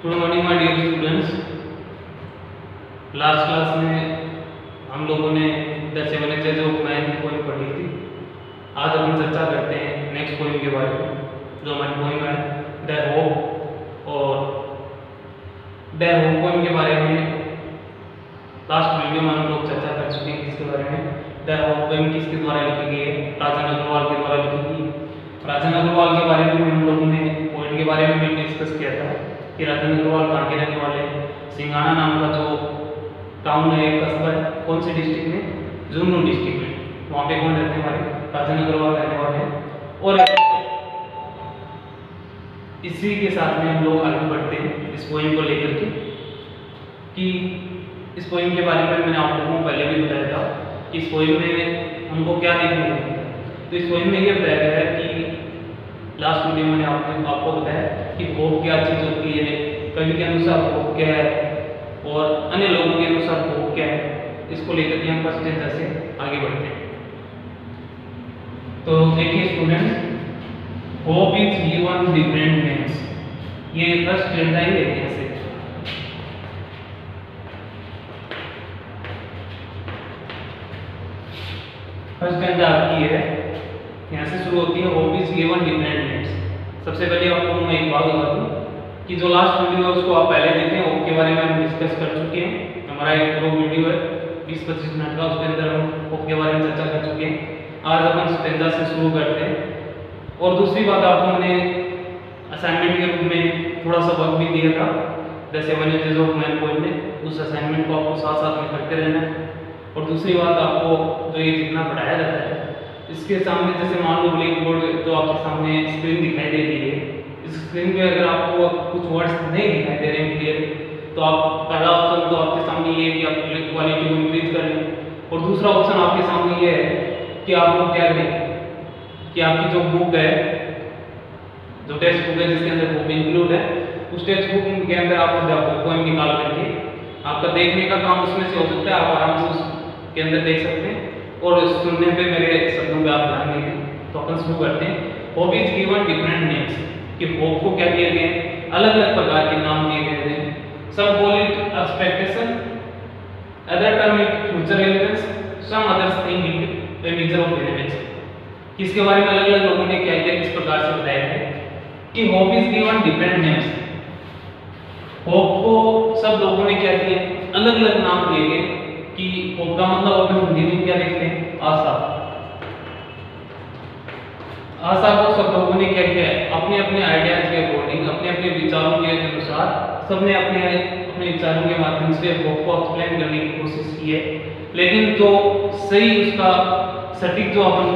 Good morning my dear students. Last class में हम लोगों ने the seven ages of man की पोइम पढ़ी थी। आज हम चर्चा करते हैं नेक्स्ट पोइम के बारे में, जो हमारी पोइम है द होप। और द होप पोइम के बारे में लास्ट वीडियो में हम लोग चर्चा कर चुके हैं। किसके बारे में? द होप पोइम किसके द्वारा लिखी गई है? राजन अग्रवाल के द्वारा लिखी गई है। राजन अग्रवाल के बारे में हम लोगों ने पोइम के बारे में भी डिस्कस किया था कि राजन अग्रवाल कहाँ के रहने वाले हैं। सिंघाना नाम का जो टाउन है, एक कस्बा है, कौन से डिस्ट्रिक्ट में? झुंझुनू डिस्ट्रिक्ट में। वहाँ पे कौन रहने वाले? राजन अग्रवाल रहने वाले हैं। और इसी के साथ में हम लोग आगे बढ़ते हैं इस पोइम को लेकर के कि इस पोइम के बारे में मैंने आप लोगों को पहले भी बताया था कि इस पोइम में हमको क्या देखने को मिलता है। तो इस पोइम में ये बताया गया है कि लास्ट वीडियो में आपको बताया कि होप क्या चीज़ होती है, कवि के अनुसार होप क्या है और अन्य लोगों के अनुसार होप क्या है। इसको लेकर के हम फर्स्ट स्टेज से आगे बढ़ते हैं। तो देखिए students, hope is given different names. ये फर्स्ट स्टेज ही है। यहाँ से फर्स्ट स्टेज आपकी है, यहाँ से शुरू होती है hope is given different names. सबसे पहले आपको मैं एक बात बता दूं कि जो लास्ट वीडियो है उसको आप पहले देखें, होप के बारे में हम डिस्कस कर चुके हैं। हमारा एक प्रो वीडियो है 20-25 मिनट का, उसके अंदर हम होप के बारे में चर्चा कर चुके हैं। आज अपन स्टेंजा से शुरू करते हैं। और दूसरी बात, आपको मैंने असाइनमेंट के रूप में थोड़ा सा वर्क भी दिया था the seven ages of man poem में। उस असाइनमेंट को आपको साथ साथ में करते रहना है। और दूसरी बात, आपको जो ये जितना पढ़ाया जाता है इसके सामने, जैसे मान लो ब्लैक बोर्ड तो आपके सामने स्क्रीन दिखाई दे रही है, इस स्क्रीन पे अगर आपको कुछ वर्ड्स नहीं दिखाई दे रहे हैं क्लियर, तो आप पहला ऑप्शन तो आपके सामने ये है कि आप क्वालिटी को इंक्रीज कर लें। और दूसरा ऑप्शन आपके सामने ये है कि आप लोग क्या करें कि आपकी जो बुक है, जो टेक्स्ट बुक है जिसके अंदर बुक इंक्लूड है, उस टेक्स्ट बुक के अंदर आप पोएम निकाल करके आपका देखने का काम उसमें से हो सकता है। आप आराम से उसके अंदर देख सकते हैं और सुनने पे मेरे शब्दों पे आप ध्यान देंगे। तो अपन शुरू करते हैं। Hope is given different names, कि होप को क्या दिए गए हैं? अलग अलग प्रकार के नाम दिए गए हैं। Some call it expectation, other term it future relevance, some others think it a measure of relevance. किसके बारे में अलग अलग लोगों ने क्या किया, किस प्रकार से बताया है कि hope is given different names. Hope को सब लोगों ने क्या किया, अलग अलग नाम दिए गए कि होप का मतलब अपन हिंदी में क्या देखते हैं? आशा। आशा को सब लोगों ने क्या किया है, अपने अपने आइडियाज के अकॉर्डिंग, अपने अपने विचारों के अनुसार सबने अपने अपने विचारों के माध्यम से होप को एक्सप्लेन करने की कोशिश की है। लेकिन जो सही उसका सटीक जो अपन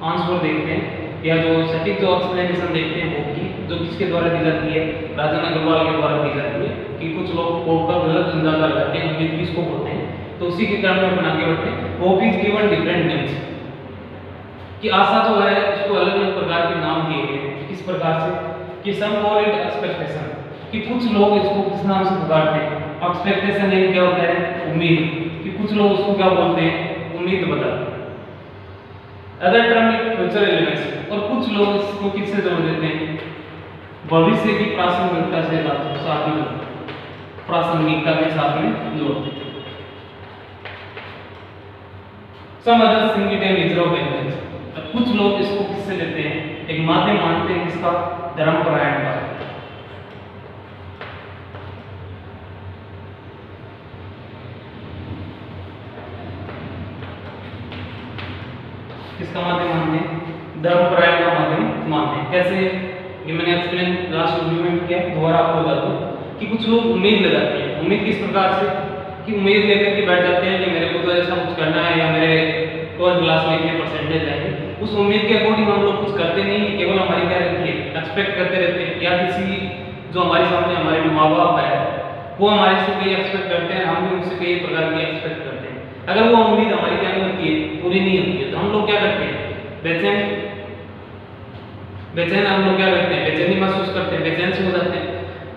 आंसर देखते हैं या जो सटीक जो एक्सप्लेनेशन देखते हैं होप की, जो किसके द्वारा दी जाती है? राजन अग्रवाल के द्वारा दी जाती है। कि कुछ लोग होप का गलत अंदाजा लगाते हैं, उम्मीद किसको बोलते हैं। तो उसी के कारण में बना के बैठे हैं hope is given different names, कि आशा जो है उसको अलग अलग प्रकार के नाम दिए गए हैं। किस प्रकार से? कि सम कॉल इट एक्सपेक्टेशन, कि कुछ लोग इसको किस नाम से पुकारते हैं? एक्सपेक्टेशन यानी क्या होता है? उम्मीद। कि कुछ लोग उसको क्या बोलते हैं? उम्मीद बताते हैं। Other term it future relevance, और कुछ लोग इसको किससे जोड़ देते हैं? भविष्य की प्रासंगिकता से साथ में, प्रासंगिकता के साथ में जोड़ते हैं। Some others think it a measure of relevance, कुछ लोग इसको किससे लेते हैं? एक माध्यम मानते हैं जिसका धर्म परायण का। किसका माध्यम मानते हैं? धर्म परायण का माध्यम मानते हैं। कैसे? ये मैंने एक्सप्लेन लास्ट वीडियो में किया, दोबारा आपको बता दूं कि कुछ लोग उम्मीद लगाते हैं। उम्मीद किस प्रकार से? कि उम्मीद लेकर के बैठ जाते हैं कि मेरे को तो ऐसा कुछ करना है या मेरे 12th क्लास में इतने परसेंटेज आएंगे। उस उम्मीद के अकॉर्डिंग हम लोग कुछ करते नहीं, केवल हमारी क्या रहती है? एक्सपेक्ट करते रहते हैं। या किसी जो हमारे सामने हमारे माँ बाप है वो हमारे से कई एक्सपेक्ट करते हैं, हम भी उनसे कई प्रकार की एक्सपेक्ट करते हैं। अगर वो उम्मीद हमारी क्या नहीं होती है, पूरी नहीं होती है, तो हम लोग क्या करते हैं? बेचैन हम लोग क्या करते हैं? बेचैनी महसूस करते हैं, बेचैन से हो जाते हैं।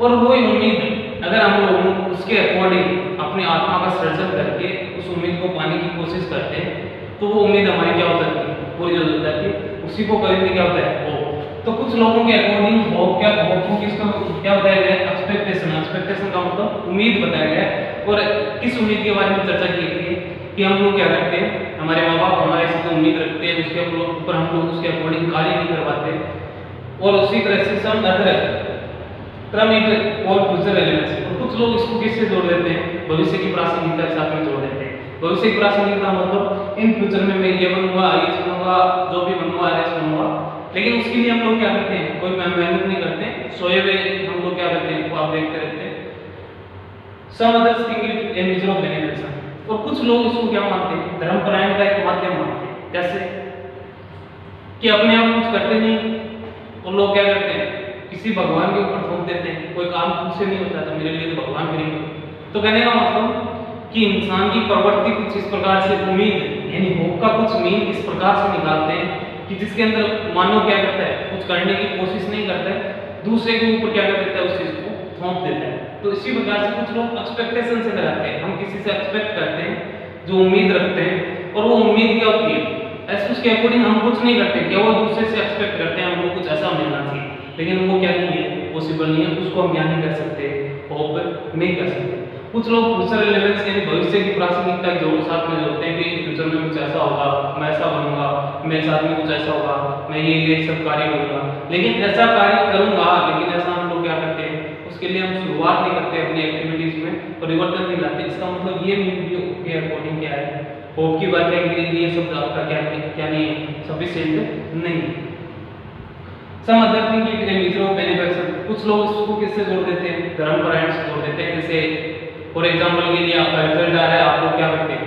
और वही उम्मीद अगर हम लोग उसके अकॉर्डिंग अपने आत्मा का सर्जन करके उस उम्मीद को पाने की कोशिश करते हैं, तो वो उम्मीद हमारी क्या हो जाती है? पूरी हो जाती है। उसी को कभी भी क्या होता है? होप। तो कुछ कुछ लोगों के अकॉर्डिंग होप को किसको क्या बताया गया है, एक्सपेक्टेशन का मतलब उम्मीद बताया गया है। और किस उम्मीद के बारे में चर्चा की गई है कि हम लोग क्या करते हैं, हमारे माँ बाप हमारे से जो उम्मीद रखते हैं उसके ऊपर हम लोग उसके अकॉर्डिंग कार्य नहीं कर पाते। और उसी तरह से सम अदर क्रम और फ्यूचर एलिमेंट्स, और कुछ लोग इसको किससे जोड़ देते हैं, भविष्य की प्रासंगिकता के साथ में जोड़ देते हैं। भविष्य की प्रासंगिकता मतलब इन फ्यूचर में मैं ये बनूंगा, आईएएस बनूंगा, जो भी बनूंगा, आईएएस बनूंगा, लेकिन उसके लिए हम लोग क्या करते हैं, कोई मेहनत नहीं करते, सोए हुए हम लोग क्या करते हैं, वो आप देखते रहते हैं। Some others think it a measure of benefit, और कुछ लोग इसको क्या मानते हैं, धर्मपरायण का एक माध्यम मानते हैं। कैसे कि अपने आप कुछ करते नहीं, और लोग क्या करते हैं, किसी भगवान के ऊपर थोप देते हैं, कोई काम खुद से नहीं होता तो मेरे लिए तो भगवान करेंगे। तो कहने का मतलब कि इंसान की प्रवृत्ति कुछ इस प्रकार से उम्मीद यानी होप का कुछ मीन इस प्रकार से निकालते हैं कि जिसके अंदर मानव क्या करता है, कुछ करने की कोशिश नहीं करता है, दूसरे के ऊपर क्या कर देता है, उस चीज को थोप देता है। तो इसी प्रकार से कुछ लोग एक्सपेक्टेशन से लगाते हैं, हम किसी से एक्सपेक्ट करते हैं, जो उम्मीद रखते हैं, और वो उम्मीद क्या होती है, ऐसे उसके अकॉर्डिंग हम कुछ नहीं करते, केवल दूसरे से एक्सपेक्ट करते हैं हमको कुछ ऐसा मिलना चाहिए, लेकिन वो क्या नहीं है, पॉसिबल नहीं है, उसको हम क्या नहीं कर सकते, होप नहीं कर सकते। कुछ लोग फ्यूचर रिलेवेंस यानी भविष्य की प्रासंगिकता जो साथ में जोड़ते हैं कि फ्यूचर में कुछ ऐसा होगा, मैं ऐसा बनूंगा, मेरे साथ में कुछ ऐसा होगा, मैं ये सब कार्य करूंगा, लेकिन ऐसा कार्य करूंगा, लेकिन ऐसा हम लोग क्या करते हैं, उसके लिए हम शुरुआत नहीं करते अपनी एक्टिविटीज में, परिवर्तन नहीं लाते। इसका मतलब ये के अकॉर्डिंग क्या है, होप की बात है कि ये सब आपका क्या नहीं है, सफिशिएंट नहीं। Some other thing it is measure of benefit, कुछ लोग इसको किससे जोड़ देते हैं, धर्मपरायण से जोड़ देते हैं। जैसे फॉर एग्जांपल के लिए आपका रिजल्ट आ रहा है, आप लोग क्या करते हैं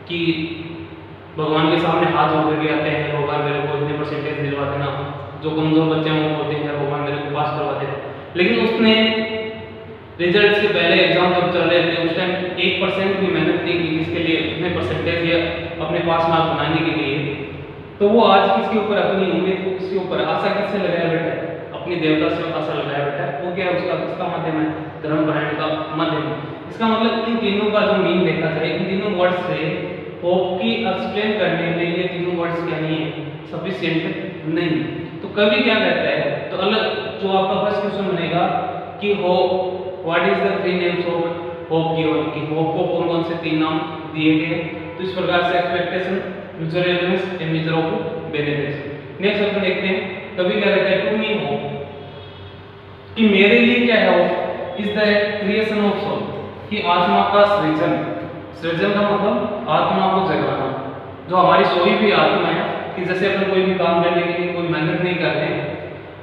कि भगवान के सामने हाथ जोड़ के आते हैं, भगवान मेरे को इतने परसेंटेज दिलवा देना, जो कमजोर बच्चे हैं वो बोलते हैं भगवान मेरे को पास करवा देना, लेकिन उसने रिजल्ट से पहले एग्जाम जब चल रहे थे उस टाइम 1% भी मेहनत नहीं की इसके लिए, इतने परसेंटेज या अपने पास मार्क बनाने के लिए। तो वो आज किसके ऊपर अपनी उम्मीद को किसके ऊपर आशा किससे लगाया बैठा है, अपनी देवता से आशा लगाया बैठा है। वो क्या है, उसका किसका माध्यम है, धर्मपरायण का माध्यम। इसका मतलब इन तीनों का जो मीन देखा जाए, इन तीनों वर्ड्स से होप की एक्सप्लेन करने में ये तीनों वर्ड्स क्या नहीं है, सफिशिएंट नहीं। तो कभी क्या कहता है, तो अलग जो आपका फर्स्ट क्वेश्चन बनेगा कि hope what is the three names of hope given, कि होप को कौन कौन से तीन नाम दिए गए। तो इस प्रकार से expectation, future elements and measure of benefits. Next question देखते हैं, कभी क्या कहता है, टू मी होप, कि मेरे लिए क्या है, hope is the creation of soul, कि आत्मा का सृजन। सृजन का मतलब आत्मा को जगाना, जो हमारी सोई हुई आत्मा है, कि जैसे अपन कोई भी काम करने के लिए कोई मेहनत नहीं कर रहे हैं,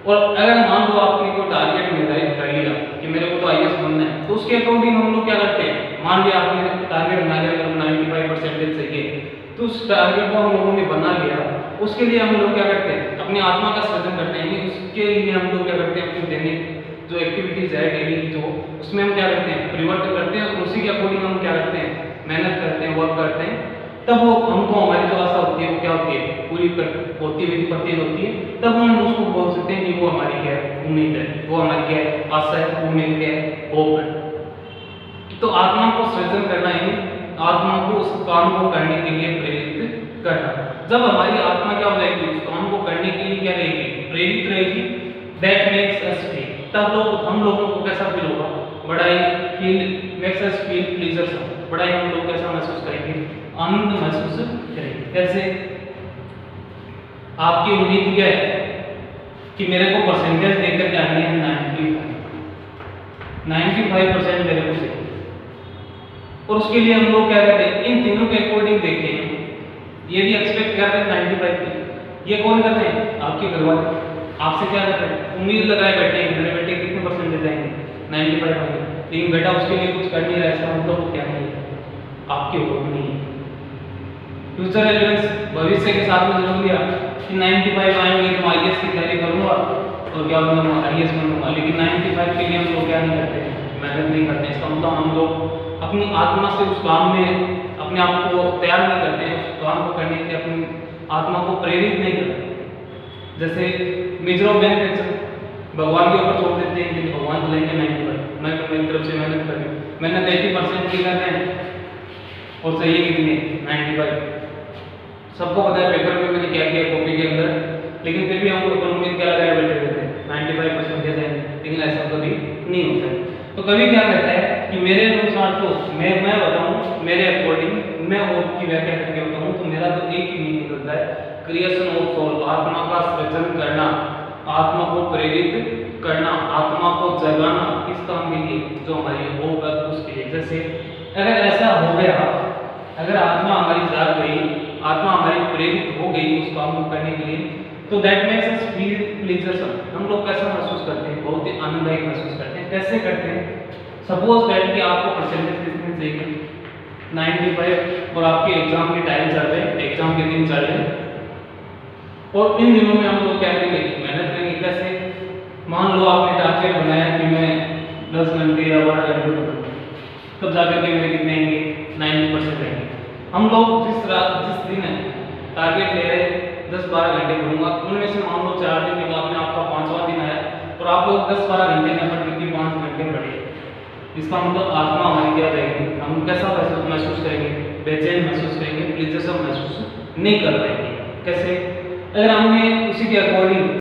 और अगर मान लो आपने कोई टारगेट निर्धारित कर लिया कि मेरे को तो आईएएस बनना है, तो उसके अकॉर्डिंग हम लोग क्या करते हैं, मान लिया आपने टारगेट बना लिया, अगर 95% चाहिए, तो उस टारगेट को हम लोगों ने बना लिया, उसके लिए हम लोग क्या करते हैं, अपनी आत्मा का सृजन करते हैं। उसके लिए हम लोग क्या करते हैं, अपनी दैनिक जो एक्टिविटीज है डेली की, जो उसमें हम क्या करते हैं, परिवर्तन करते हैं, और उसी के अकॉर्डिंग हम क्या करते हैं, मेहनत करते हैं, वर्क करते हैं। तब वो हमको हमारी जो आशा होती है वो क्या होती है, पूरी होती हुई प्रतीत होती है। तब हम उसको बोल सकते हैं कि वो हमारी क्या है, उम्मीद है, वो हमारी क्या है, आशा है, उम्मीद क्या है, होप है। तो आत्मा को सृजन करना है, आत्मा को उस काम को करने के लिए प्रेरित करना। जब हमारी आत्मा क्या हो जाएगी, उस काम को करने के लिए क्या रहेगी, प्रेरित रहेगी, दैट मेक्स अस फील, तब लोग हम लोगों को कैसा फील होगा, बड़ा ही feel makes us feel pleasure, बड़ा ही हम लोग कैसा महसूस करेंगे, आनंद महसूस करेंगे। कैसे, आपकी उम्मीद क्या है कि मेरे को परसेंटेज देकर जानी है 95% मेरे को चाहिए, और उसके लिए हम लोग क्या करते हैं, इन तीनों के अकॉर्डिंग देखें, ये भी एक्सपेक्ट कर रहे हैं 95 की, ये कौन कर रहे हैं, आपके घर वाले आपसे क्या कर रहे हैं, उम्मीद लगाए बैठे हैं मेरे बेटे कितने परसेंटेज आएंगे, 95 आएंगे, लेकिन बेटा उसके लिए कुछ कर नहीं रहा है, इसका मतलब वो क्या नहीं है, आपके ऊपर नहीं है। फ्यूचर एलिमेंट्स भविष्य के साथ में जोड़ दिया कि 95 आएंगे तो आईएएस की तैयारी करूंगा और क्या बनूंगा, आईएएस बनूंगा, लेकिन 95 के लिए हम लोग क्या नहीं करते, मेहनत नहीं करते। इसका मतलब हम लोग अपनी आत्मा से उस काम में अपने आप को तैयार नहीं करते, उस काम को करने के लिए अपनी आत्मा को प्रेरित नहीं करते। जैसे मेजर ऑफ बेनिफिट्स भगवान के ऊपर छोड़ देते हैं कि भगवान तो लेंगे 95, मैं तो मेरी तरफ से मेहनत कर रही हूँ, मेहनत 80% की कर रहे हैं और सही कितनी 95। सबको पता है पेपर में मैंने क्या किया कॉपी के अंदर, लेकिन फिर भी हम लोग उम्मीद क्या लगाए बैठे थे सृजन करना, आत्मा को प्रेरित करना, आत्मा को जगाना, किस काम के लिए? जो हमारी होगा उसके लिए। जैसे अगर ऐसा हो गया, अगर आत्मा हमारी जाग गई, आत्मा हमारी प्रेरित हो गई उस काम को करने के लिए, तो दैट मेक्स अस फील प्लीजरसम। हम लोग कैसा महसूस करते हैं? बहुत ही आनंददायक महसूस करते हैं। कैसे करते हैं? सपोज दैट कि आपको परसेंटेज कितने चाहिए? 95, और आपके एग्जाम के टाइम चल रहे हैं, एग्जाम के दिन चल रहे हैं, और इन दिनों में हम लोग क्या करेंगे? मेहनत करेंगे। कैसे? मान लो आपने टारगेट बनाया कि मैं 10 घंटे या 12 घंटे पढ़ूंगा, तब जाकर के मेरे कितने आएंगे? 90% आएंगे। हम लोग जिस दिन टारगेट ले रहे 10-12 घंटे पढ़ूंगा, उनमें से मान लो 4 दिन के बाद में आपका 5वां दिन आया और आप लोग 10-12 घंटे न पढ़ के 5 घंटे पढ़े, इसका मतलब आत्मा हमारी क्या रहेगी? हम कैसा महसूस करेंगे? बेचैन महसूस करेंगे, प्लीजरसम महसूस नहीं कर पाएंगे। कैसे? अगर हमने उसी के अकॉर्डिंग